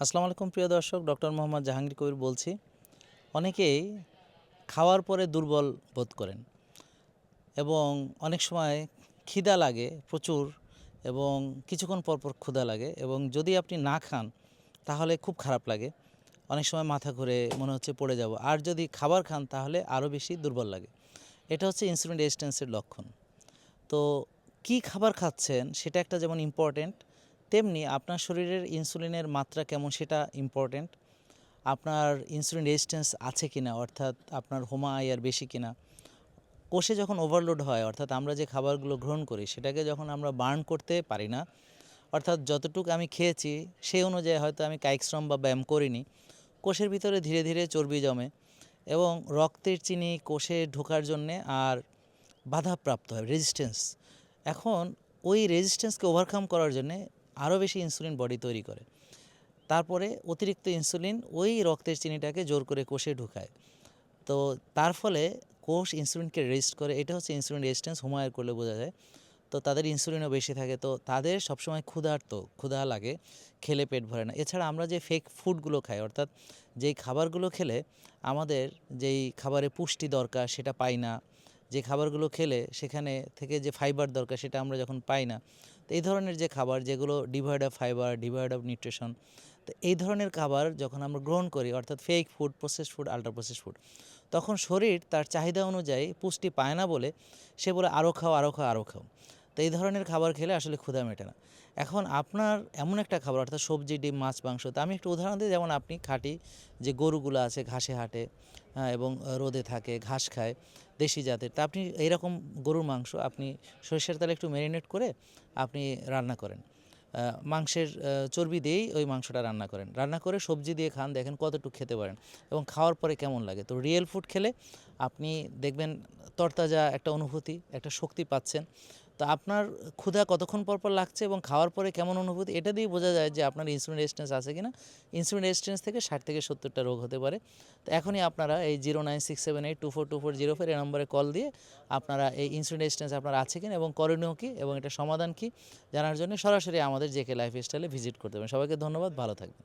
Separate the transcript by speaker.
Speaker 1: আসসালামু আলাইকুম প্রিয় দর্শক, ডক্টর মোহাম্মদ জাহাঙ্গীর কবির বলছি। অনেকেই খাওয়ার পরে দুর্বল বোধ করেন এবং অনেক সময় খিদা লাগে প্রচুর এবং কিছুক্ষণ পরপর ক্ষুধা লাগে এবং যদি আপনি না খান তাহলে খুব খারাপ লাগে। অনেক সময় মাথা ঘুরে মনে হচ্ছে পড়ে যাব, আর যদি খাবার খান তাহলে আরও বেশি দুর্বল লাগে। এটা হচ্ছে ইনসুলিন রেজিস্ট্যান্সের লক্ষণ। তো কি খাবার খাচ্ছেন সেটা একটা যেমন ইম্পর্ট্যান্ট, তেমনি আপনার শরীরের ইনসুলিনের মাত্রা কেমন সেটা ইম্পর্ট্যান্ট। আপনার ইনসুলিন রেজিস্ট্যান্স আছে কিনা, অর্থাৎ আপনার হোমা-আইআর বেশি কিনা। কোষে যখন ওভারলোড হয়, অর্থাৎ আমরা যে খাবারগুলো গ্রহণ করি সেটাকে যখন আমরা বার্ন করতে পারি না, অর্থাৎ যতটুকু আমি খেয়েছি সেই অনুযায়ী হয়তো আমি কায়িক শ্রম বা ব্যায়াম করিনি, কোষের ভিতরে ধীরে ধীরে চর্বি জমে এবং রক্তের চিনি কোষে ঢোকার জন্যে আর বাধাপ্রাপ্ত হয়, রেজিস্ট্যান্স। এখন ওই রেজিস্ট্যান্সকে ওভারকাম করার জন্যে আরও বেশি ইনসুলিন বডি তৈরি করে। তারপরে অতিরিক্ত ইনসুলিন ওই রক্তের চিনিটাকে জোর করে কোষে ঢুকায়। তো তার ফলে কোষ ইনসুলিনকে রেজিস্ট করে। এটা হচ্ছে ইনসুলিন রেজিস্ট্যান্স, হোমায়ার করলে বোঝা যায়। তো তাদের ইনসুলিনও বেশি থাকে, তো তাদের সবসময় ক্ষুধা লাগে, খেলে পেট ভরে না। এছাড়া আমরা যে ফেক ফুডগুলো খাই, অর্থাৎ যেই খাবারগুলো খেলে আমাদের যেই খাবারে পুষ্টি দরকার সেটা পাই না, যে খাবারগুলো খেলে সেখানে থেকে যে ফাইবার দরকার সেটা আমরা যখন পাই না, তো এই ধরনের যে খাবার যেগুলো devoid of fibre, devoid of nutrition, তো এই ধরনের খাবার যখন আমরা গ্রহণ করি, অর্থাৎ fake food, processed food, ultra processed food, তখন শরীর তার চাহিদা অনুযায়ী পুষ্টি পায় না বলে সে বলে আরও খাও, আরও খাও, আরও খাও। তো এই ধরনের খাবার খেলে আসলে ক্ষুধা মেটে না। এখন আপনার এমন একটা খাবার, অর্থাৎ সবজি, ডিম, মাছ, মাংস। তো আমি একটু উদাহরণ দিই, যেমন আপনি খাঁটি যে গরুগুলো আছে ঘাসে হাঁটে, এবং রোদে থাকে, ঘাস খায়, দেশি জাতের, তা আপনি এইরকম গরুর মাংস আপনি সরিষার তেলে একটু ম্যারিনেট করে আপনি রান্না করেন, মাংসের চর্বি দিয়েই ওই মাংসটা রান্না করেন, রান্না করে সবজি দিয়ে খান, দেখেন কতটুকু খেতে পারেন এবং খাওয়ার পরে কেমন লাগে। তো রিয়েল ফুড খেলে আপনি দেখবেন তরতাজা একটা অনুভূতি, একটা শক্তি পাচ্ছেন। তো আপনার ক্ষুধা কতক্ষণ পর পর লাগছে এবং খাওয়ার পরে কেমন অনুভূতি, এটা দিয়েই বোঝা যায় যে আপনার ইনসুলিন রেজিস্ট্যান্স আছে কিনা। ইনসুলিন রেজিস্ট্যান্স থেকে 60 থেকে 70টা রোগ হতে পারে। তো এখনই আপনারা এই 09678242404 এই নম্বরে কল দিয়ে আপনারা এই ইনসুলিন রেজিস্ট্যান্স আপনার আছে কিনা এবং করণীয় কী এবং এটা সমাধান কী জানার জন্য সরাসরি আমাদের জেকে লাইফস্টাইলে ভিজিট করতে পারেন। সবাইকে ধন্যবাদ, ভালো থাকবেন।